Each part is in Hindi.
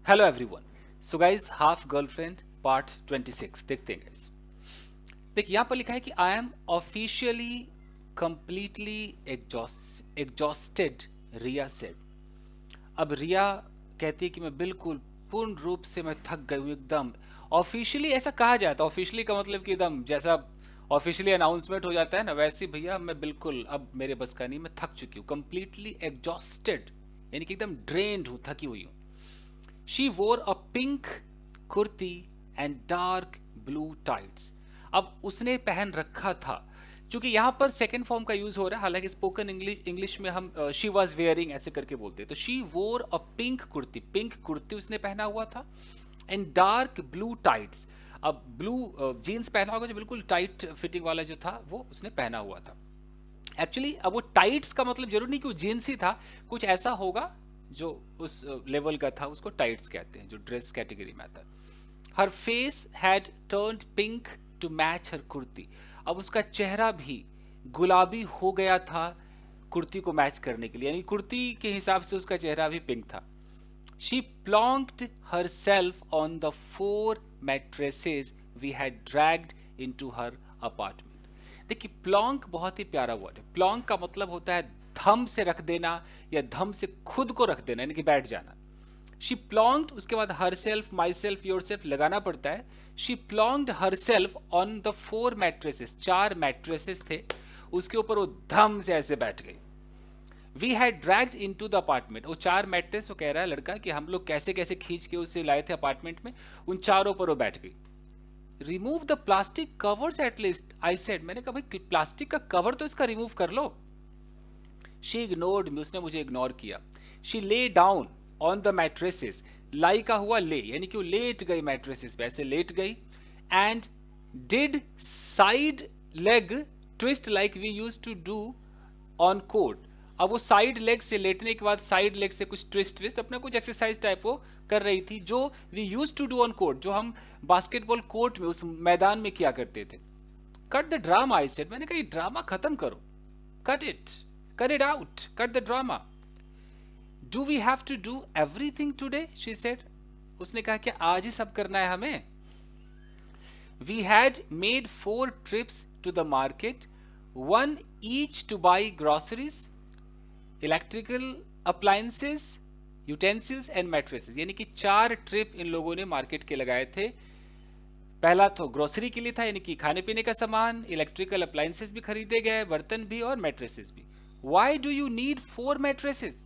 Hello everyone. So guys, half girlfriend part 26 देखते हैं गाइस। देखिए यहाँ पर लिखा है कि I am officially completely exhausted, Riya said. अब रिया कहती है कि मैं बिल्कुल पूर्ण रूप से मैं थक गई हूँ एकदम। ऑफिशियली ऐसा कहा जाता है, ऑफिशियली का मतलब कि एकदम जैसा ऑफिशियली अनाउंसमेंट हो जाता है ना, वैसे ही भैया मैं बिल्कुल अब मेरे बस का नहीं, मैं थक चुकी हूँ, कंप्लीटली एग्जॉस्टेड, यानी कि एकदम ड्रेन्ड हूँ, थकी हुई हूँ। शी वोर अ pink kurti and dark blue tights. अब उसने पहन रखा था, क्योंकि यहाँ पर सेकेंड फॉर्म का यूज हो रहा है, हालांकि स्पोकन इंग्लिश में हम शी वॉज वेयरिंग ऐसे करके बोलते हैं। तो शी वोर अ पिंक कुर्ती उसने पहना हुआ था, एंड डार्क ब्लू टाइट्स। अब ब्लू जीन्स पहना होगा जो बिल्कुल टाइट फिटिंग वाला जो था वो उसने पहना हुआ था। एक्चुअली अब वो टाइट्स का मतलब जरूर नहीं कि वो जीन्स ही था, कुछ ऐसा होगा जो उस लेवल का था, उसको टाइट्स कहते हैं जो ड्रेस कैटेगरी में आता है। Her face had turned pink to match her kurti. अब उसका चेहरा भी गुलाबी हो गया था कुर्ती को मैच करने के लिए, यानी कुर्ती के हिसाब से उसका चेहरा भी पिंक था। She plonked herself on the four mattresses we had dragged into her apartment. देखिए प्लॉन्क बहुत ही प्यारा वर्ड है। प्लॉन्क का मतलब होता है धम से रख देना या धम से खुद को रख देना, यानी कि बैठ जाना। शी प्लॉन्ग्ड, उसके बाद herself, myself, yourself लगाना पड़ता है। She plunged herself on the four mattresses, चार मैट्रेसेस थे, उसके ऊपर वो धम से ऐसे बैठ गई। We had dragged into the apartment. वो चार मैट्रेस, वो कह रहा है लड़का कि हम लोग कैसे कैसे खींच के उसे लाए थे अपार्टमेंट में, उन चारों पर वो बैठ गई। Remove the plastic covers at least, I said. मैंने कहा भाई प्लास्टिक का कवर तो इसका रिमूव कर लो। शी इग्नोर्ड मी, उसने मुझे इग्नोर किया। She lay down on the mattresses, lie का हुआ ले, यानी कि वो लेट गई मैट्रेसेस पे, ऐसे लेट गई। And did side leg twist like we use to do on court. अब वो साइड लेग से लेटने के बाद साइड लेग से कुछ ट्विस्ट ट्विस्ट अपना कुछ एक्सरसाइज टाइप वो कर रही थी, जो we use to do on court, जो हम बास्केटबॉल कोर्ट में उस मैदान में किया करते थे। Cut the drama, I said. मैंने कहा ये ड्रामा खत्म करो। Cut it, cut it out, cut the drama. Do we have to do everything today, she said. उसने कहा कि आज ही सब करना है हमें। We had made 4 trips to the market, one each to buy groceries, electrical appliances, utensils and mattresses। यानी कि 4 ट्रिप इन लोगों ने मार्केट के लगाए थे। पहला तो ग्रोसरी के लिए था, यानी कि खाने पीने का सामान, इलेक्ट्रिकल अप्लायंसेस भी खरीदे गए, बर्तन भी और मैट्रेसेस भी। Why do you need 4 mattresses,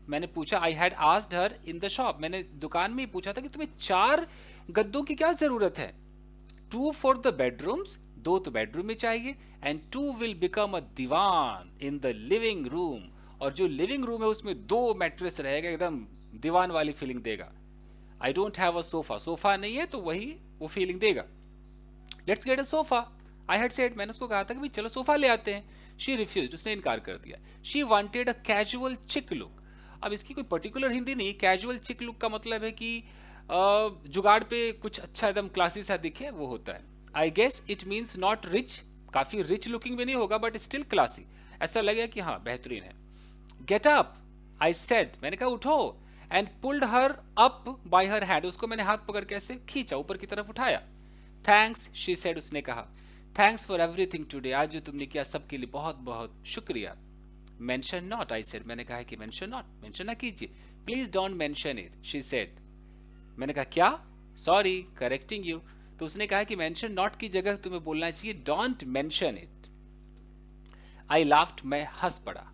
मैंने पूछा। I had asked her in the shop, मैंने दुकान में ही पूछा था कि तुम्हें 4 गद्दों की क्या जरूरत है। 2 फॉर द बेडरूम्स, 2 तो बेडरूम में चाहिए, and 2 will become a divan in the living room, और जो लिविंग रूम है उसमें 2 मैट्रेस रहेगा, एकदम दीवान वाली फीलिंग देगा। I don't have a sofa, sofa नहीं है तो वही वो फीलिंग देगा। Let's get a sofa, I had said. मैंने उसको कहा था कि भाई चलो सोफा ले आते हैं। शी रिफ्यूज, उसने इनकार कर दिया। शी वांटेड अ कैजुअल चिक लुक। अब इसकी कोई पर्टिकुलर हिंदी नहीं, कैजुअल चिक लुक का मतलब है कि जुगाड़ पे कुछ अच्छा एकदम क्लासी सा दिखे, वो होता है। I guess it means not rich, काफी रिच लुकिंग भी नहीं होगा बट स्टिल क्लासी, ऐसा लगेगा कि हाँ बेहतरीन है। गेट अप, आई सेड, मैंने कहा उठो। And pulled her up by her hand, उसको मैंने हाथ पकड़ के ऐसे खींचा, ऊपर की तरफ उठाया। थैंक्स, शी सेड, उसने कहा। थैंक्स फॉर एवरीथिंग टुडे, आज जो तुमने किया सबके लिए बहुत बहुत शुक्रिया। मेंशन नॉट, आई सेड, मैंने कहा कि मेंशन नॉट, मेंशन ना कीजिए। Please don't mention it, she said. मैंने कहा क्या, सॉरी, करेक्टिंग यू। तो उसने कहा कि मेंशन नॉट की जगह तुम्हें बोलना चाहिए don't mention it. I laughed, मैं हंस पड़ा।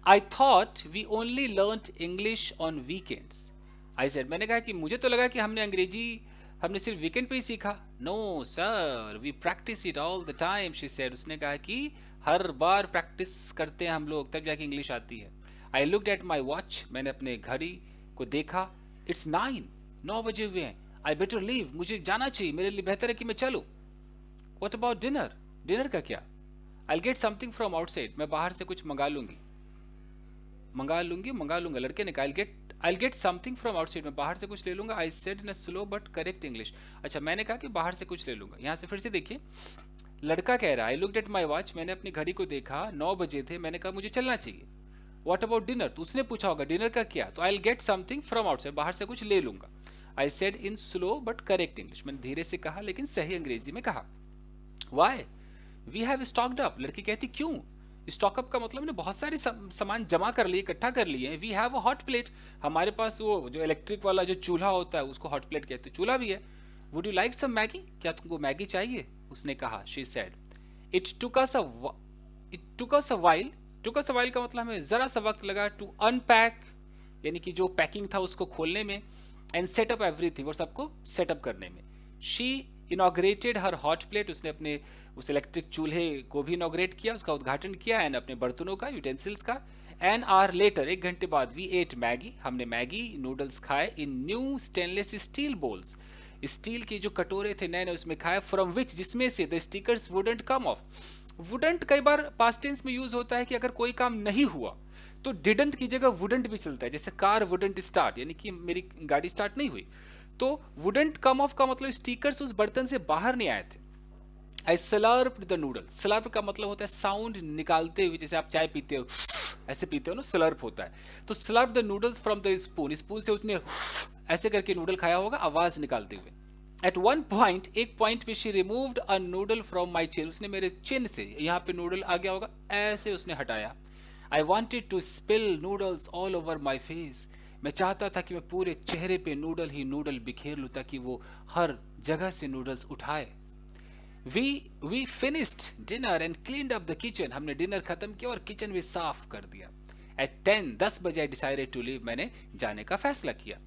I thought we only learn English on weekends, I said. मैंने कहा कि मुझे तो लगा कि हमने अंग्रेजी हमने सिर्फ वीकेंड पे ही सीखा। No sir, we practice it all the time, she said. उसने कहा कि हर बार प्रैक्टिस करते हैं हम लोग, तब जाके इंग्लिश आती है। I looked at my watch, मैंने अपने घड़ी को देखा। इट्स 9, 9 बजे हुए हैं। आई बेटर लीव, मुझे जाना चाहिए, मेरे लिए बेहतर है कि मैं चलूँ। वॉट अबाउट डिनर, डिनर का क्या। I get something from outside, मैं बाहर से कुछ मंगा लूंगा, लड़के ने कहा। I get something from outside, मैं बाहर से कुछ ले लूंगा। I said in slow but correct English. अच्छा, मैंने कहा कि बाहर से कुछ ले लूंगा। यहां से फिर से देखिए, लड़का कह रहा है I looked at my watch, मैंने अपनी घड़ी को देखा, 9 बजे थे, मैंने कहा मुझे चलना चाहिए। What about dinner? तो उसने पूछा होगा डिनर का क्या, तो I will get something from outside, बाहर से कुछ ले लूंगा। I said in slow but correct English, मैंने धीरे से कहा लेकिन सही अंग्रेजी में कहा। Why we have stocked up, लड़की कहती क्यों? स्टॉकअप का मतलब ने बहुत सारे सामान जमा कर लिए, इकट्ठा कर लिए। We have a hot plate, हमारे पास वो जो इलेक्ट्रिक वाला जो चूल्हा होता है उसको हॉट प्लेट कहते हैं, चूल्हा भी है। Would you like some Maggi, क्या तुमको मैगी चाहिए? उसने कहा, she said. It took us a it took us a while, took us a while का मतलब हमें जरा सा वक्त लगा टू अनपैक, यानी कि जो पैकिंग था उसको खोलने में, एंड सेटअप एवरीथिंग, और सबको सेटअप करने में। She inaugurated her hot plate, उसने अपने उस इलेक्ट्रिक चूल्हे को भी इनॉग्रेट किया, उसका उद्घाटन किया, एंड अपने बर्तनों का, यूटेंसिल्स का। एन आवर लेटर, 1 घंटे बाद, वी एट मैगी, हमने मैगी नूडल्स खाए in new stainless steel bowls, steel के जो कटोरे थे नए नए उसमें खाए, फ्रॉम विच, जिसमें से the stickers wouldn't come of. Wouldn't कई बार पास्ट टेंस में यूज होता है कि अगर कोई काम नहीं हुआ तो डिडंट की जगह वुडंट भी चलता है, जैसे कार वुडंट स्टार्ट, यानी कि मेरी गाड़ी स्टार्ट नहीं हुई, तो वुडंट कम ऑफ का मतलब स्टिकर्स उस बर्तन से बाहर नहीं आए थे। आई स्लर्प्ड द नूडल, स्लर्प का मतलब होता है साउंड निकालते हुए, जैसे आप चाय पीते हो ऐसे पीते हो ना, स्लर्प होता है। तो slurp the noodles from the spoon, spoon से उसने ऐसे करके नूडल खाया होगा आवाज निकालते हुए। एट वन पॉइंट, एक पॉइंट पे she removed a noodle from my chain, उसने मेरे चिन से, यहाँ पे नूडल आ गया होगा, ऐसे उसने हटाया। I wanted to spill noodles all over my face, मैं चाहता था कि मैं पूरे चेहरे पे नूडल ही नूडल बिखेर लूँ ताकि वो हर जगह से नूडल्स उठाए। We finished dinner and cleaned up the kitchen, हमने डिनर खत्म किया और किचन भी साफ कर दिया। एट 10 बजे आई डिसाइडेड टू लीव, मैंने जाने का फैसला किया।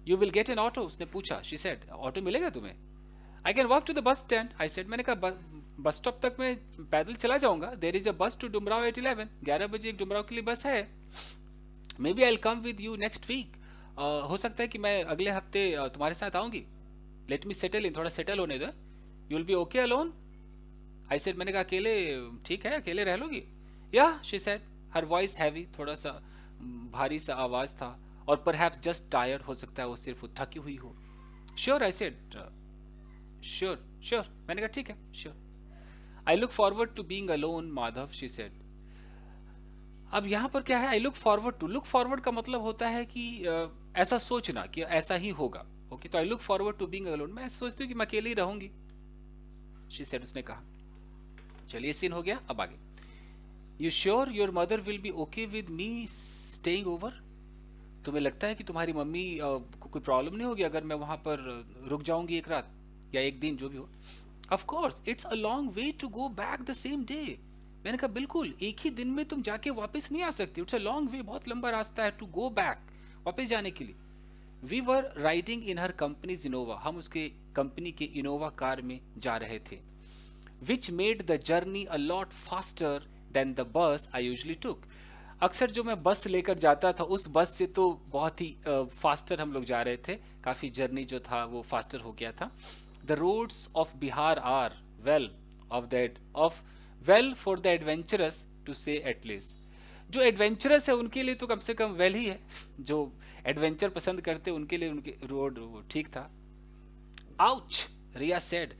You will get an auto, उसने पूछा, शी सेड, ऑटो मिलेगा तुम्हें? I can walk to the bus stand, I said, मैंने कहा बस स्टॉप तक मैं पैदल चला जाऊंगा। देर इज अ बस टू डुमराव एट 11 बजे एक डुमराव के लिए बस है। Maybe I come with you next week, हो सकता है कि मैं अगले हफ्ते तुम्हारे साथ आऊंगी। लेट मी सेटल इन, थोड़ा सेटल होने दो। You will be okay alone? I said, मैंने कहा अकेले ठीक है, अकेले रह लोगी? या, she said, her voice heavy, थोड़ा सा भारी सा आवाज था, और परहैप्स जस्ट टायर्ड, हो सकता है वो सिर्फ थकी हुई हो। Sure, I said, sure sure, मैंने कहा ठीक है, sure. I look forward to being alone Madhav, she said. अब यहाँ पर क्या है, I look forward to, look forward का मतलब होता है कि ऐसा सोचना कि ऐसा ही होगा। ओके, तो I look forward to being alone, मैं सोचती हूँ कि मैं अकेली रहूंगी, शी सेड, उसने कहा। चलिए, सीन हो गया, अब आगे। You sure your mother will be okay with me staying over, तुम्हें लगता है कि तुम्हारी मम्मी को कोई प्रॉब्लम नहीं होगी अगर मैं वहां पर रुक जाऊंगी एक रात या एक दिन, जो भी हो? Of course, it's a long way to go back the same day, मैंने कहा बिल्कुल, एक ही दिन में तुम जाके वापस नहीं आ सकती, इट्स अ लॉन्ग वे, बहुत लंबा रास्ता है टू गो बैक, वापस जाने के लिए। We were riding in her company's Innova, हम उसके कंपनी के इनोवा कार में जा रहे थे। Which made the journey a lot faster than the bus I usually टुक, अक्सर जो मैं बस लेकर जाता था उस बस से तो बहुत ही फास्टर हम लोग जा रहे थे, काफ़ी जर्नी जो था वो फास्टर हो गया था। The roads of Bihar are well off that off well for the adventurous to say at least, जो एडवेंचरस है उनके लिए तो कम से कम वेल ही है, जो एडवेंचर पसंद करते उनके लिए उनके रोड ठीक था। Ouch, Riya said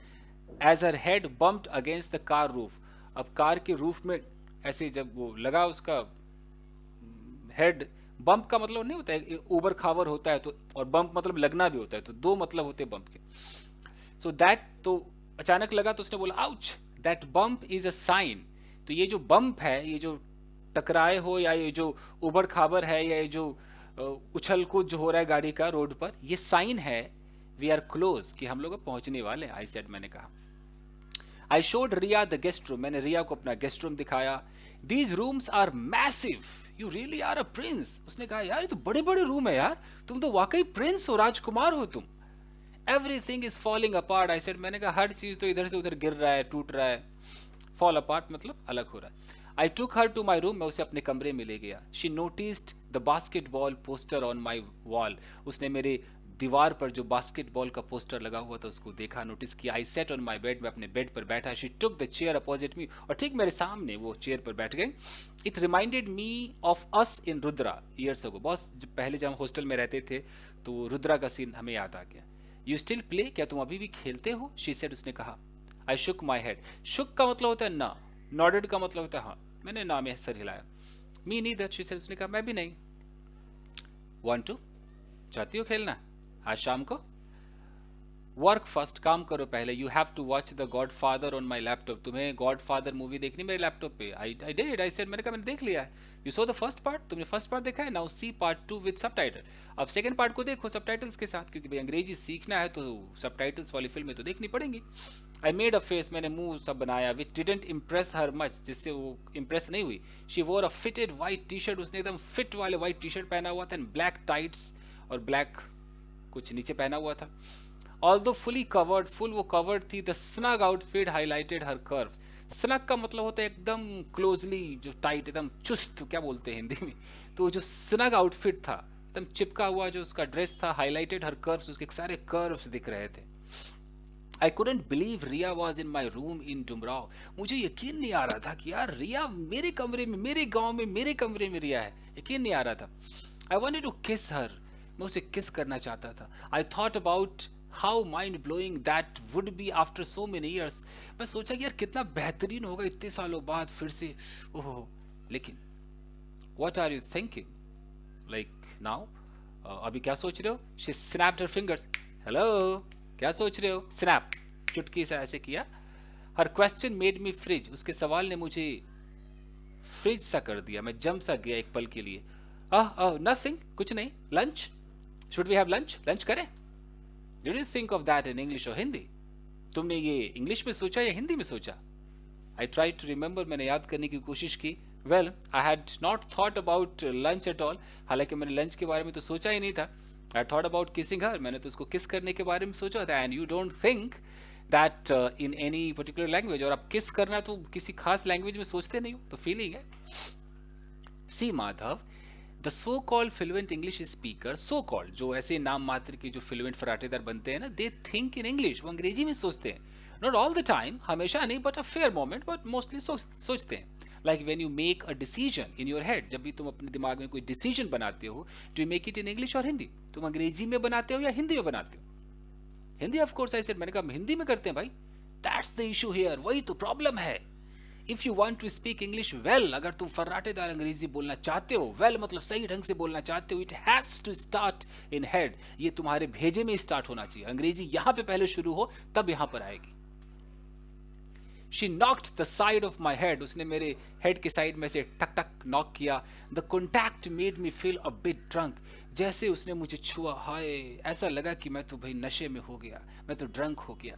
as her head bumped against the car roof, अब कार के रूफ में ऐसे जब वो लगा उसका हेड, बम्प का मतलब नहीं होता है ऊबर खावर होता है तो, और बम्प मतलब लगना भी होता है, तो दो मतलब होते हैं बम्प के। सो दैट, तो अचानक लगा तो उसने बोला ouch, that bump is a sign, तो ये जो बम्प है, ये जो टकराए हो या ये जो उबड़ खाबर है या ये जो उछल कूद जो हो रहा है गाड़ी का रोड पर, ये साइन है वी आर क्लोज, कि हम लोग पहुंचने वाले। आई सेड, मैंने कहा। I showed Riya the guest room, मैंने रिया को अपना गेस्ट रूम दिखाया। These rooms are massive, you really are a prince, उसने कहा यार ये तो बड़े बड़े रूम है यार, तुम तो वाकई प्रिंस हो, राजकुमार हो तुम। Everything is falling apart, I said, मैंने कहा हर चीज तो इधर से उधर गिर रहा है, टूट रहा है, फॉल अपार्ट मतलब अलग हो रहा है। आई टुक हर टू माई रूम, मैं उसे अपने कमरे में ले गया। She noticed the basketball poster on my wall, उसने मेरे दीवार पर जो बास्केटबॉल का पोस्टर लगा हुआ था उसको देखा, नोटिस किया। I sat on my bed, मैं अपने बेड पर बैठा। She took the chair opposite me, और ठीक मेरे सामने वो चेयर पर बैठ गई। It reminded me of us in रुद्रा ईयर्स अगो, बहुत पहले जब हम हॉस्टल में रहते थे तो रुद्रा का सीन हमें याद आ गया। यू स्टिल प्ले, क्या तुम अभी भी खेलते हो? शी सेड, उसने कहा। आई शुक माई हेड, शुक का मतलब होता है ना, नॉडेड का मतलब होता है हाँ, मैंने ना में सर हिलाया। मी नीदर, शी सेड, उसने कहा मैं भी नहीं. Want to? चाहती हो खेलना आज शाम को? वर्क फर्स्ट, काम करो पहले. You have to watch the Godfather on my laptop. तुम्हें गॉड फादर मूवी देखनी मेरे लैपटॉप पे. आई डिड, आई सेड, मैंने कहा मैंने देख लिया है. You saw the first part, तुमने फर्स्ट पार्ट देखा है, now see part 2 with subtitle. अब सेकंड पार्ट को देखो सबटाइटल्स के साथ, क्योंकि भाई अंग्रेजी सीखना है तो सबटाइटल्स वाली फिल्में तो देखनी पड़ेंगी. आई मेड अ फेस, मैंने मुंह सब बनाया, विच डिडेंट इम्प्रेस हर मच, जिससे वो इम्प्रेस नहीं हुई. शी वोर अ फिटेड वाइट टी शर्ट, उसने एकदम फिट वाले वाइट टी शर्ट पहना हुआ था, एंड ब्लैक टाइट्स, और ब्लैक कुछ नीचे पहना हुआ था. Although fully covered, full वो covered थी, the snug outfit highlighted her curves. snug का मतलब होता है एकदम closely, जो tight, एकदम चुस्त, क्या बोलते हैं हिंदी में. तो जो snug outfit था, एकदम चिपका हुआ जो उसका ड्रेस था, highlighted her curves, उसके सारे curves दिख रहे थे. I couldn't believe Ria was in my room in Dumrao. मुझे यकीन नहीं आ रहा था कि यार रिया मेरे कमरे में, मेरे गांव में, मेरे कमरे में रिया है. यकीन नहीं आ रहा था. I wanted to kiss her. मैं उसे किस करना चाहता था. I thought about how mind blowing that would be after so many years. मैं सोचा कि यार कितना बेहतरीन होगा इतने सालों बाद फिर से. ओह, लेकिन what are you thinking like now? अभी क्या सोच रहे हो? She snapped her fingers. Hello, क्या सोच रहे हो? Snap, चुटकी से ऐसे किया. Her question made me freeze. उसके सवाल ने मुझे फ्रिज सा कर दिया. मैं जम सा गया एक पल के लिए. नथिंग, कुछ नहीं. Lunch, should we have lunch, lunch करें? Did you think of that in English और हिंदी? तुमने ये इंग्लिश में सोचा या हिंदी में सोचा? आई ट्राई टू रिमेंबर, मैंने याद करने की कोशिश की. Well, I had not thought about lunch at all. हालांकि मैंने लंच के बारे में तो सोचा ही नहीं था. आई थॉट अबाउट किसिंग हर, मैंने तो उसको किस करने के बारे में सोचा था. And you don't think that in any particular language, और आप किस करना तो किसी खास लैंग्वेज में सोचते नहीं हो, तो फीलिंग है. See Madhav, the so called fluent English speaker, so called जो ऐसे नाम मात्र के जो फ्लुएंट फराटेदार बनते हैं ना, दे थिंक इन इंग्लिश, वो अंग्रेजी में सोचते हैं. नॉट ऑल द टाइम, हमेशा नहीं, but a fair moment, but mostly सोचते हैं. Like when you make a decision in your head, जब भी तुम अपने दिमाग में कोई डिसीजन बनाते हो, do you make it in English और हिंदी? तुम अंग्रेजी में बनाते हो या हिंदी में बनाते हो? Hindi, of course I said. मैंने कहा हिंदी में करते हैं भाई. दैट्स द इशू हियर, वही तो प्रॉब्लम है. If you want to speak English well, अगर तुम फर्राटेदार अंग्रेजी बोलना चाहते हो, वेल मतलब सही ढंग से बोलना चाहते हो, it has to start in head. ये तुम्हारे भेजे में स्टार्ट होना चाहिए. अंग्रेजी यहां पे पहले शुरू हो, तब यहां पर आएगी. She knocked the side of my head, उसने मेरे हेड के साइड में से टक टक नॉक किया. The contact made me feel a bit drunk. जैसे उसने मुझे छुआ, हाय, ऐसा लगा कि मैं तो भाई नशे में हो गया, मैं तो ड्रंक हो गया.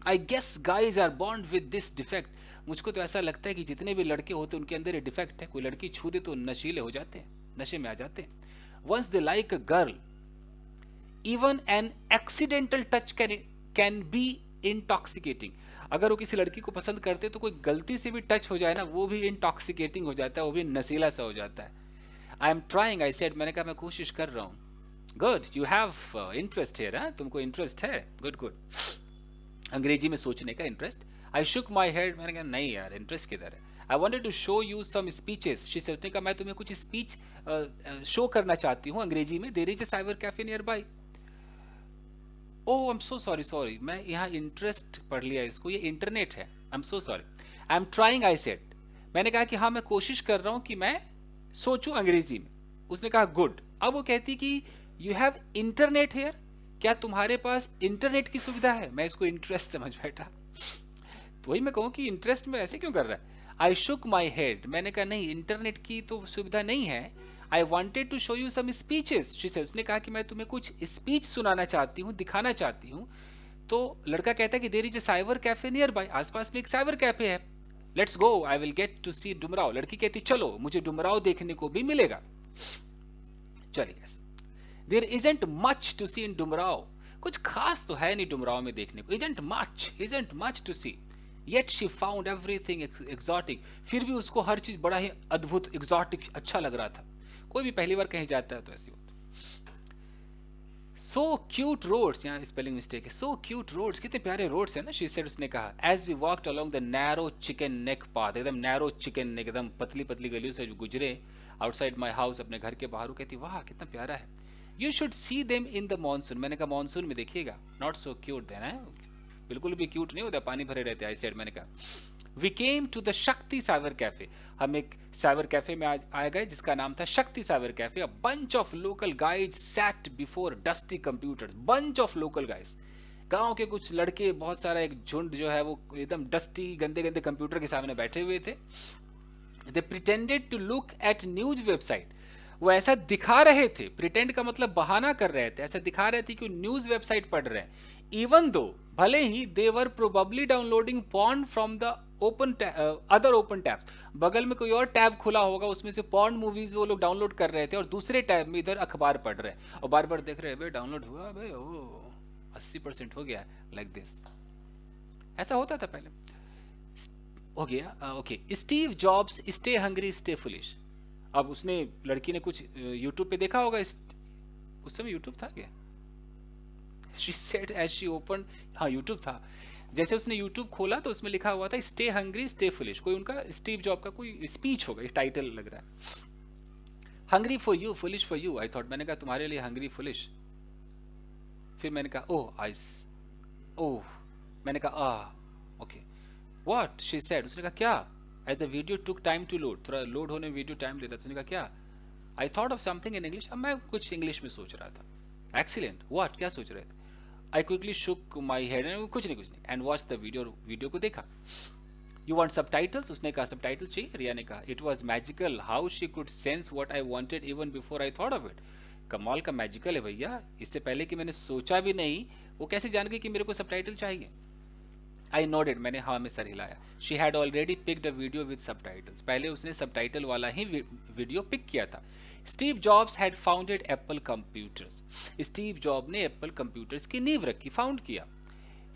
I guess guys are born with this defect. मुझको तो ऐसा लगता है कि जितने भी लड़के होते हैं उनके अंदर ये डिफेक्ट है. कोई लड़की छू दे तो नशीले हो जाते हैं, नशे में आ जाते हैं. Once they like a girl, even an accidental touch can be intoxicating. अगर वो किसी लड़की को पसंद करते तो कोई गलती से भी टच हो जाए ना, वो भी इंटॉक्सिकेटिंग हो जाता है, वो भी नशीला सा हो जाता है. I am trying, I said, मैंने कहा मैं कोशिश कर रहा हूँ. गुड, यू हैव इंटरेस्ट है, तुमको इंटरेस्ट है. गुड गुड, अंग्रेजी में सोचने का interest. I Shuk my head, मैंने कहा नहीं यार, इंटरेस्ट किधर है. I wanted to show you some speeches. She said, उसने कहा मैं तुम्हें कुछ स्पीच शो करना चाहती हूँ अंग्रेजी में. There is a cyber cafe nearby. Oh, I am so sorry, sorry, मैं यहाँ इंटरेस्ट पढ़ लिया इसको, ये इंटरनेट है. I am so sorry. I am trying, I said. मैंने कहा कि हाँ मैं कोशिश कर रहा हूँ कि मैं सोचूं अंग्रेजी में. उसने कहा गुड. अब वो कहती कि यू हैव इंटरनेट हेयर, क्या तुम्हारे पास इंटरनेट की सुविधा है? मैं इसको इंटरेस्ट समझ बैठा. तो वही मैं कहूँ कि इंटरेस्ट में ऐसे क्यों कर रहा है. आई शुक माई हेड, मैंने कहा नहीं, इंटरनेट की तो सुविधा नहीं है. I wanted to show you some speeches. उसने कहा कि मैं तुम्हें कुछ स्पीच सुनाना चाहती हूँ, दिखाना चाहती हूँ. तो लड़का कहता है कि there is a cyber cafe nearby, आसपास में एक साइबर कैफे है. Let's go, I will get to see Dumraon. लड़की कहती चलो, मुझे डुमराव देखने को भी मिलेगा. चलिए. There isn't much to see in Dumraon. कुछ खास तो है नहीं डुमराव में देखने को. Isn't much to see. Yet she found everything exotic. फिर भी उसको हर चीज बड़ा ही अद्भुत, एक्सोटिक, अच्छा लग रहा था. कोई भी पहली बार कहीं जाता है तो ऐसी होता. सो क्यूट रोड्स, यहाँ स्पेलिंग मिस्टेक है. सो क्यूट रोड्स, कितने प्यारे रोड्स है ना. शी सेड, उसने कहा. As we walked along the narrow chicken neck path, एकदम नैरो चिकन नेक, एकदम पतली पतली गलियों से गुजरे आउटसाइड माई हाउस, अपने घर के बाहर. कहती वाह कितना प्यारा है. You should see them in the monsoon. मैंने कहा मानसून में देखिएगा. नॉट सो क्यूट देन है, बिल्कुल भी क्यूट नहीं होता, पानी भरे रहते। आई सेड, मैंने कहा वी केम टू द शक्ति साइबर कैफे। हम एक साइबर कैफे में आज आ गए जिसका नाम था Shakti cyber cafe. A bunch of local guys sat before dusty computers. Bunch of local guys, गांव के कुछ लड़के, बहुत सारा एक झुंड जो है वो एकदम डस्टी गंदे गंदे कंप्यूटर के सामने बैठे हुए थे। They pretended to look at news website. वो ऐसा दिखा रहे थे, प्रिटेंड का मतलब बहाना कर रहे थे, ऐसा दिखा रहे थे कि न्यूज वेबसाइट पढ़ रहे हैं। इवन दो, भले ही they were probably downloading porn from the open other open tabs. बगल में कोई और टैब खुला होगा, उसमें से पॉर्न मूवीज वो लोग डाउनलोड कर रहे थे और दूसरे टैब में इधर अखबार पढ़ रहे हैं और बार बार देख रहे हैं, भाई डाउनलोड हुआ भाई, ओ 80% हो गया, लाइक दिस। ऐसा होता था पहले। हो गया okay. Steve jobs stay hungry stay foolish. अब उसने, लड़की ने कुछ यूट्यूब पे देखा होगा, उस समय यूट्यूब था क्या? She said as she open, हाँ यूट्यूब था। जैसे उसने यूट्यूब खोला तो उसमें लिखा हुआ था स्टे हंग्री स्टे फुलिश। कोई उनका स्टीव जॉब का कोई स्पीच होगा, टाइटल लग रहा है। Hungry for you foolish for you. I thought, मैंने कहा तुम्हारे लिए हंग्री फुलिश। फिर मैंने कहा ओह आइस, ओह, मैंने कहा ओके। व्हाट शी सेड, उसने कहा क्या? As the video took time to load, थोड़ा लोड होने में वीडियो टाइम लेता। उसने कहा क्या? I thought of something in English. अब मैं कुछ इंग्लिश में सोच रहा था। एक्सीलेंट, व्हाट, क्या सोच रहे थे? I quickly Shuk my head, कुछ नहीं कुछ नहीं, and watch the video, video को देखा। You want subtitles? उसने कहा सबटाइटल्स चाहिए। रिया ने कहा it was magical how she could sense what I wanted even before I thought of it. कमाल का मैजिकल है भैया, इससे पहले कि मैंने सोचा भी नहीं, वो कैसे जान गई कि मेरे को सबटाइटल चाहिए। आई नोडेड, मैंने हाँ में सर हिलाया। She had already picked a video with subtitles. पहले उसने सबटाइटल वाला ही वीडियो पिक किया था। Steve Jobs had founded Apple computers. Steve Job ने एप्पल कंप्यूटर्स की नींव रखी, फाउंड किया।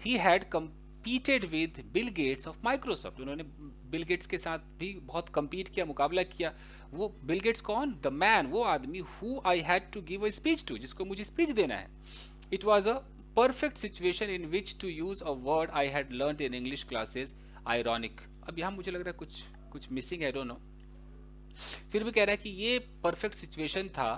He had competed with Bill Gates of Microsoft. उन्होंने बिल गेट्स के साथ भी बहुत compete किया, मुकाबला किया। वो बिल गेट्स कौन? द मैन, वो आदमी who I had to give a speech to, जिसको मुझे स्पीच देना है। It was a perfect situation in which to use a word I had learnt in English classes, ironic। अब यहाँ मुझे लग रहा है कुछ कुछ मिसिंग है, I don't know। फिर भी कह रहा है कि ये परफेक्ट सिचुएशन था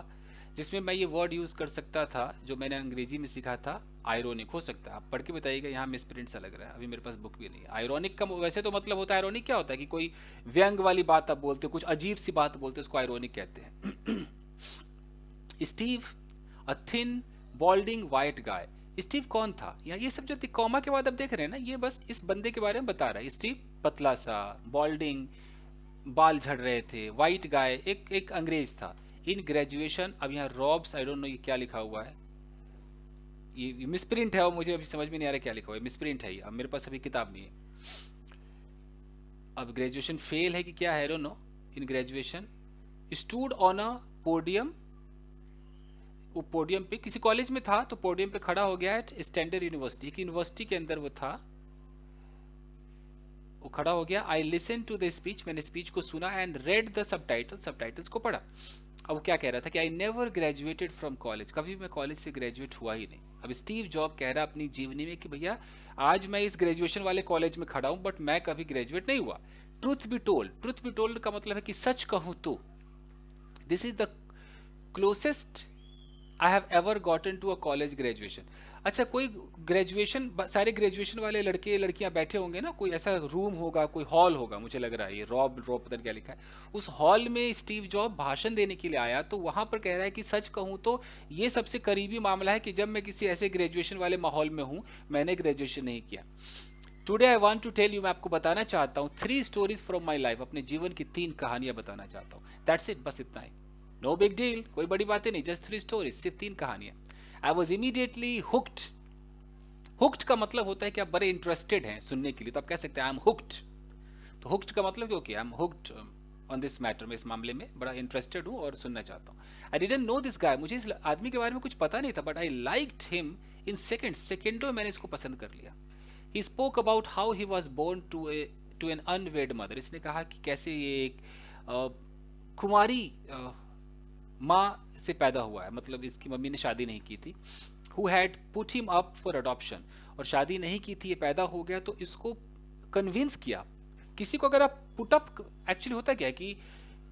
जिसमें मैं ये वर्ड यूज कर सकता था जो मैंने अंग्रेजी में सीखा था, आयरोनिक। हो सकता है आप पढ़ के बताइएगा, यहाँ मिस प्रिंट सा लग रहा है, अभी मेरे पास बुक भी नहीं है। आयरोनिक का वैसे तो मतलब होता है, आयरोनिक क्या होता है कि कोई व्यंग वाली बात आप बोलते हो, कुछ अजीब सी बात बोलते हो, उसको आयरोनिक कहते हैं। Steve, a thin बॉल्डिंग white guy. Steve कौन था? या ये सब जो कॉमा के बाद आप देख रहे हैं ना, ये बस इस बंदे के बारे में बता रहा है। स्टीव पतला सा, बॉल्डिंग, बाल झड़ रहे थे, वाइट गाय, एक अंग्रेज था। इन ग्रेजुएशन, अब यहाँ रॉब्स, आई डोंट नो ये क्या लिखा हुआ है, ये मिसप्रिंट है और मुझे अभी समझ में नहीं आ रहा क्या लिखा हुआ है, मिसप्रिंट है ये, अब मेरे पास अभी किताब नहीं है। अब ग्रेजुएशन फेल है कि क्या है, I don't know. In graduation stood on a podium, वो पोडियम पे किसी कॉलेज में था तो पोडियम पे खड़ा हो गया एट स्टैंडर्ड यूनिवर्सिटी, एक यूनिवर्सिटी के अंदर वो था, वो खड़ा हो गया। I listen to the speech, मैंने स्पीच को सुना, and read the subtitle, subtitles को पढ़ा। अब वो क्या कह रहा था कि I never graduated from college, कभी मैं कॉलेज से ग्रेजुएट हुआ ही नहीं। अब स्टीव जॉब कह रहा अपनी जीवनी में कि भैया आज मैं इस ग्रेजुएशन वाले कॉलेज में खड़ा हूं बट मैं कभी ग्रेजुएट नहीं हुआ। Truth be told, truth be told का मतलब है कि सच कहूं तो this is the closest I have ever gotten to a college graduation. अच्छा, कोई ग्रेजुएशन, सारे ग्रेजुएशन वाले लड़के लड़कियां बैठे होंगे ना, कोई ऐसा रूम होगा, कोई हॉल होगा, मुझे लग रहा है ये रॉब रॉब पता नहीं क्या लिखा है। उस हॉल में स्टीव जॉब भाषण देने के लिए आया, तो वहां पर कह रहा है कि सच कहूं तो ये सबसे करीबी मामला है कि जब मैं किसी ऐसे ग्रेजुएशन वाले माहौल में हूं, मैंने ग्रेजुएशन नहीं किया। Today I want to tell you, मैं आपको बताना चाहता हूँ 3 स्टोरीज फ्रॉम माई लाइफ, अपने जीवन की 3 कहानियां बताना चाहता हूँ। दैट्स इट, बस इतना ही, नो बिग डील, कोई बड़ी बातें नहीं, जस्ट 3 स्टोरीज, सिर्फ 3 कहानियां। I was immediately hooked. Hooked का मतलब होता है कि आप बड़े इंटरेस्टेड हैं सुनने के लिए, तो आप कह सकते हैं आई एम हुक्ड। तो हुक्ड का मतलब क्यों किया, I am hooked on this matter, मैं इस मामले में बड़ा इंटरेस्टेड हूँ और सुनना चाहता हूँ। I didn't know this guy, मुझे इस आदमी के बारे में कुछ पता नहीं था, but I liked him in seconds, सेकेंडों में मैंने इसको पसंद कर लिया। He spoke about how he was born to an unwed mother. इसने कहा कि कैसे ये एक कुंवारी माँ से पैदा हुआ है, मतलब इसकी मम्मी ने शादी नहीं की थी। Who had put him up for adoption, और शादी नहीं की थी, ये पैदा हो गया तो इसको कन्विंस किया। किसी को अगर आप पुट अप, एक्चुअली होता क्या है कि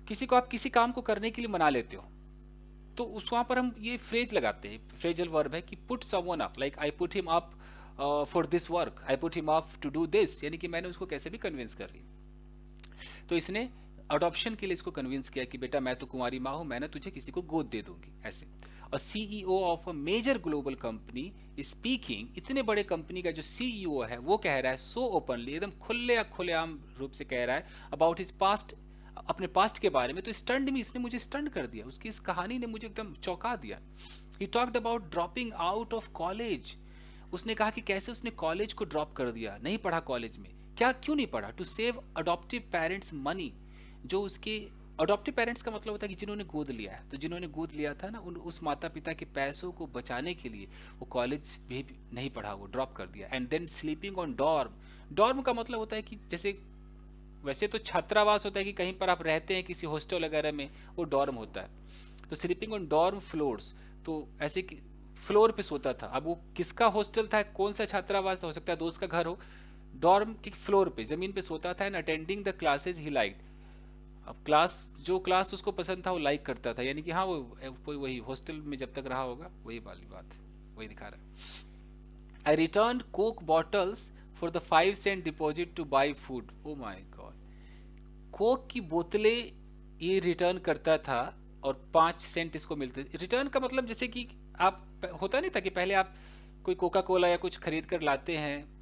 किसी को आप किसी काम को करने के लिए मना लेते हो, तो उस वहाँ पर हम ये फ्रेज लगाते हैं, फ्रेजल वर्ब है कि put someone up, like I put him up for this work, I put him off to do this, यानी कि मैंने उसको कैसे भी कन्विंस कर लिया। तो इसने अडॉप्शन के लिए इसको कन्विंस किया कि बेटा मैं तो कुंवारी माँ हूं, मैं ना तुझे किसी को गोद दे दूंगी ऐसे। और CEO of a major global company speaking, इतने बड़े कंपनी का जो सीईओ है वो कह रहा है सो ओपनली, एकदम खुलेआम रूप से कह रहा है अबाउट हिज पास्ट, अपने पास्ट के बारे में। तो स्टंड में इसने मुझे स्टंड कर दिया, उसकी इस कहानी ने मुझे एकदम चौंका दिया। He talked about dropping out of college, उसने कहा कि कैसे उसने कॉलेज को ड्रॉप कर दिया, नहीं पढ़ा कॉलेज में। क्या क्यों नहीं पढ़ा? To save adoptive parents money, जो उसके अडॉप्टिव पेरेंट्स का मतलब होता है कि जिन्होंने गोद लिया है, तो जिन्होंने गोद लिया था ना उस माता पिता के पैसों को बचाने के लिए वो कॉलेज भी नहीं पढ़ा, वो ड्रॉप कर दिया। And then sleeping on dorm, dorm का मतलब होता है कि जैसे वैसे तो छात्रावास होता है कि कहीं पर आप रहते हैं किसी हॉस्टल वगैरह में, वो डॉर्म होता है। तो स्लीपिंग ऑन डॉर्म फ्लोर्स, तो ऐसे कि फ्लोर पे सोता था। अब वो किसका हॉस्टल था, कौन सा छात्रावास था, हो सकता है दोस्त का घर हो। डॉर्म की फ्लोर पे जमीन पे सोता था। And attending the classes he like, अब क्लास जो क्लास उसको पसंद था वो लाइक करता था, यानी कि हाँ वो कोई वही हॉस्टल में जब तक रहा होगा वही वाली बात वही दिखा रहा है। I return Coke bottles for the 5 cent deposit to buy food. Oh my God, Coke की बोतलें ये रिटर्न करता था और 5 सेंट इसको मिलते। रिटर्न का मतलब जैसे कि आप, होता नहीं था कि पहले आप कोई कोका कोला या कुछ खरीद कर लाते हैं,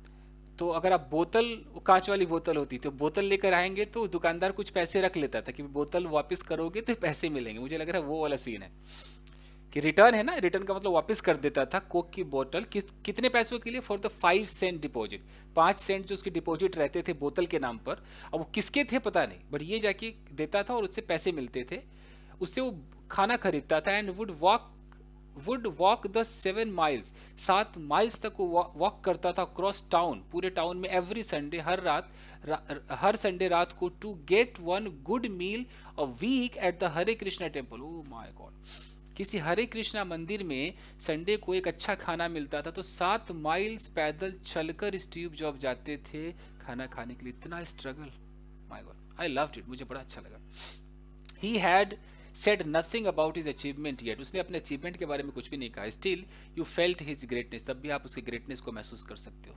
तो अगर आप बोतल, कांच वाली बोतल होती तो बोतल लेकर आएंगे तो दुकानदार कुछ पैसे रख लेता था कि बोतल वापस करोगे तो पैसे मिलेंगे। मुझे लग रहा है वो वाला सीन है कि रिटर्न है ना, रिटर्न का मतलब वापस कर देता था कोक की बोतल। कितने पैसों के लिए? For the 5 cent deposit, 5 cent जो उसके डिपॉजिट रहते थे बोतल के नाम पर। अब वो किसके थे पता नहीं, बट ये जाके देता था और उससे पैसे मिलते थे, उससे वो खाना खरीदता था। And would walk the 7 miles, 7 miles तक वो वॉक करता था क्रॉस टाउन, पूरे टाउन में, एवरी संडे, हर संडे रात को, to get one good meal a week at the Hare Krishna temple. Oh my God, किसी हरे कृष्णा मंदिर में संडे को एक अच्छा खाना मिलता था। तो 7 माइल्स पैदल चलकर स्टीव जॉब जाते थे खाना खाने के लिए। इतना struggle, my God, I loved it, मुझे बड़ा अच्छा लगा। He had said nothing about his achievement yet, उसने अपने अचीवमेंट के बारे में कुछ भी नहीं कहा। Still you felt his greatness, तब भी आप उसके ग्रेटनेस को महसूस कर सकते हो।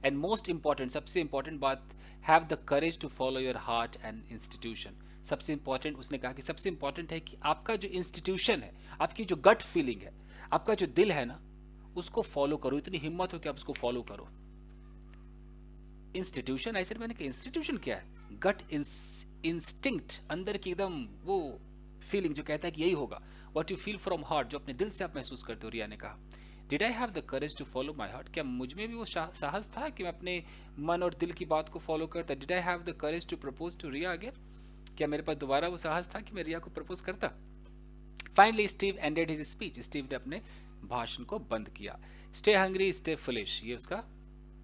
एंड मोस्ट इंपॉर्टेंट, सबसे इंपॉर्टेंट बात, have the courage to follow your heart and institution. सबसे इंपॉर्टेंट उसने कहा कि सबसे इंपॉर्टेंट है कि आपका जो इंस्टीट्यूशन है, आपकी जो गट फीलिंग है, आपका जो दिल है ना, उसको फॉलो करो। इतनी हिम्मत हो कि आप उसको फॉलो करो। इंस्टीट्यूशन, ऐसे मैंने कहा इंस्टीट्यूशन क्या है? गट इंस्टिंक्ट, अंदर की एकदम वो फीलिंग जो कहता है कि यही होगा। What you feel from heart, जो अपने दिल से आप महसूस करते हो। रिया ने कहा, did I have the courage to follow my heart, क्या मुझ में भी वो साहस था कि मैं अपने मन और दिल की बात को फॉलो करता? Did I have the courage to propose to Riya again, क्या मेरे पास दोबारा वो साहस था कि मैं रिया को प्रपोज करता? Finally Steve ended his speech, Steve ने अपने भाषण को बंद किया। स्टे हंग्री स्टे फुलिश, ये उसका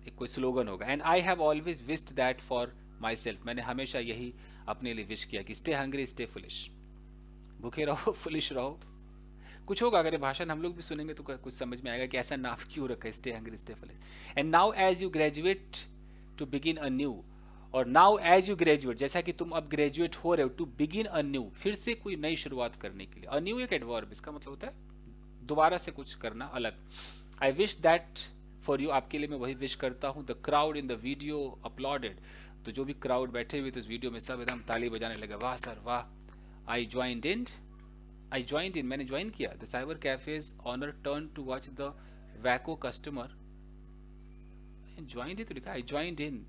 एक कोई स्लोगन होगा। And I have always wished that for my self, मैंने हमेशा यही अपने लिए विश किया कि स्टे हंग्री स्टे फुलिश, भूखे रहो फुलिश रहो। कुछ होगा, अगर ये भाषण हम लोग भी सुनेंगे तो कुछ समझ में आएगा कि ऐसा नाम क्यों रखा है, stay hungry stay foolish. And now as you graduate to begin a new, और नाउ एज यू ग्रेजुएट, जैसा कि तुम अब ग्रेजुएट हो रहे हो, टू बिगिन अ न्यू, फिर से कोई नई शुरुआत करने के लिए। अ न्यू एक एडवर्ब, इसका मतलब होता है दोबारा से कुछ करना अलग। I wish that for you, आपके लिए मैं वही विश करता हूँ। The crowd in the video uploaded, तो जो भी क्राउड बैठे हुए थे उस वीडियो में सब एकदम ताली बजाने लगे, वाह सर वाह। आई ज्वाइंड इन, मैंने ज्वाइन किया। The cyber cafes owner turn to watch the wacko customer, joined ही तो लिखा, I joined in.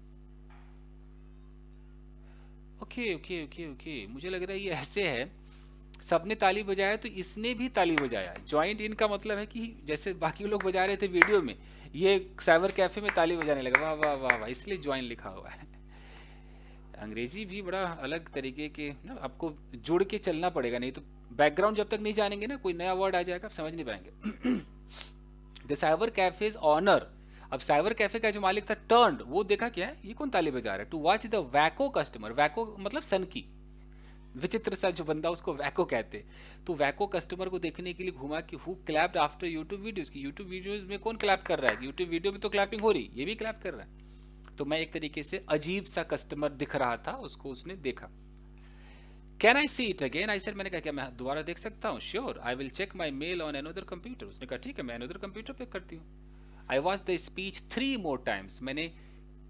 Okay okay okay okay, मुझे लग रहा है ये ऐसे है, सबने ताली बजाया तो इसने भी ताली बजाया। ज्वाइंट इन का मतलब है कि जैसे बाकी लोग बजा रहे थे वीडियो में, ये साइबर कैफे में ताली बजाने लगा, वाह वाह वाह वाह, इसलिए ज्वाइन लिखा हुआ है। अंग्रेजी भी बड़ा अलग तरीके के ना, आपको जुड़ के चलना पड़ेगा, नहीं तो बैकग्राउंड जब तक नहीं जानेंगे ना, कोई नया वर्ड आ जाएगा आप समझ नहीं पाएंगे। द साइबर कैफेज ऑनर, अब साइबर कैफे का जो मालिक था टर्न्ड, वो देखा क्या है, ये कौन ताली बजा रहा है, to watch the wacko customer, वैको मतलब सन की, विचित्र सा जो बंदा उसको वैको कहते। तो वैको कस्टमर को देखने के लिए घुमा कि who clapped after YouTube videos, की यूट्यूब वीडियोस में कौन क्लैप कर रहा है, यूट्यूब वीडियो में तो क्लैपिंग हो रही, ये भी क्लैप कर रहा है। तो मैं एक तरीके से अजीब सा कस्टमर दिख रहा था, उसको उसने देखा। Can I see it again, I said, मैंने कहा क्या मैं दोबारा देख सकता हूँ? Sure, I will check my mail on another computer, उसने कहा ठीक है मैं अनदर कंप्यूटर पे करती हूँ। I watch the speech 3 more times. मैंने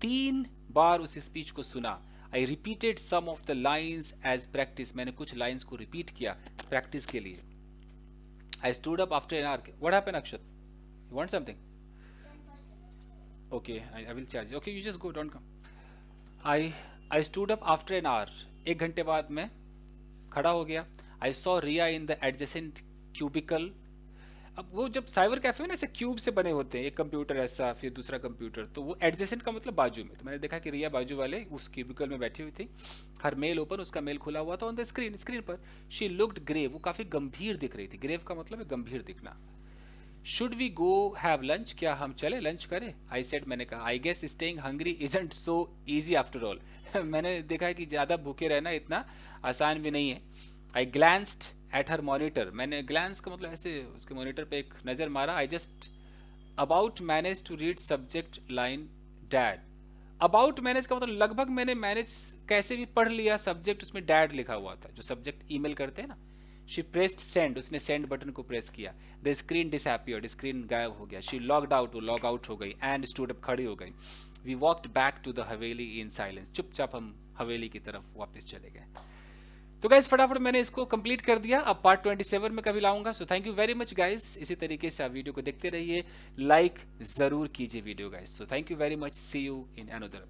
3 बार उस स्पीच को सुना. I repeated some of the lines as practice. मैंने कुछ लाइन्स को रिपीट किया प्रैक्टिस के लिए. I stood up after an hour. What happened Akshat? You want something? Okay, I will charge you. Okay, you just go, don't come. I I stood up after an hour. 1 घंटे बाद मैं खड़ा हो गया. I saw Ria in the adjacent cubicle. अब वो जब साइबर कैफे में ना ऐसे क्यूब से बने होते हैं, एक कंप्यूटर ऐसा फिर दूसरा कंप्यूटर, तो वो एडजेसेंट का मतलब बाजू में. तो मैंने देखा कि रिया बाजू वाले उस क्यूबिकल में बैठी हुई थी. हर मेल ओपन, उसका मेल खुला हुआ था ऑन द स्क्रीन पर. She looked grave. वो काफी गंभीर दिख रही थी. ग्रेव का मतलब है गंभीर दिखना. Should we go have lunch? क्या हम चले लंच करें? I said. मैंने कहा I guess staying hungry isn't so easy after all. मैंने देखा है कि ज़्यादा भूखे रहना इतना आसान भी नहीं है. I glanced at her monitor. मैंने ग्लैंस का मतलब ऐसे उसके मॉनिटर पे एक नज़र मारा. I just about manage to read subject line dad. About manage का मतलब लगभग मैंने मैनेज कैसे भी पढ़ लिया. सब्जेक्ट उसमें डैड लिखा हुआ था, जो सब्जेक्ट ईमेल करते हैं ना. She pressed send. उसने सेंड बटन को प्रेस किया. The screen disappeared. स्क्रीन गायब हो गया. She logged out. वो लॉग आउट हो गई. And stood up. खड़ी हो गई. We walked back to the haveli in silence. चुपचाप हम हवेली की तरफ वापस चले गए. तो गाइज फटाफट मैंने इसको कंप्लीट कर दिया. अब पार्ट 27 में कभी लाऊंगा. सो thank you very much guys. इसी तरीके से आप वीडियो को देखते रहिए. लाइक जरूर कीजिए video guys. So thank you very much. See you in another episode.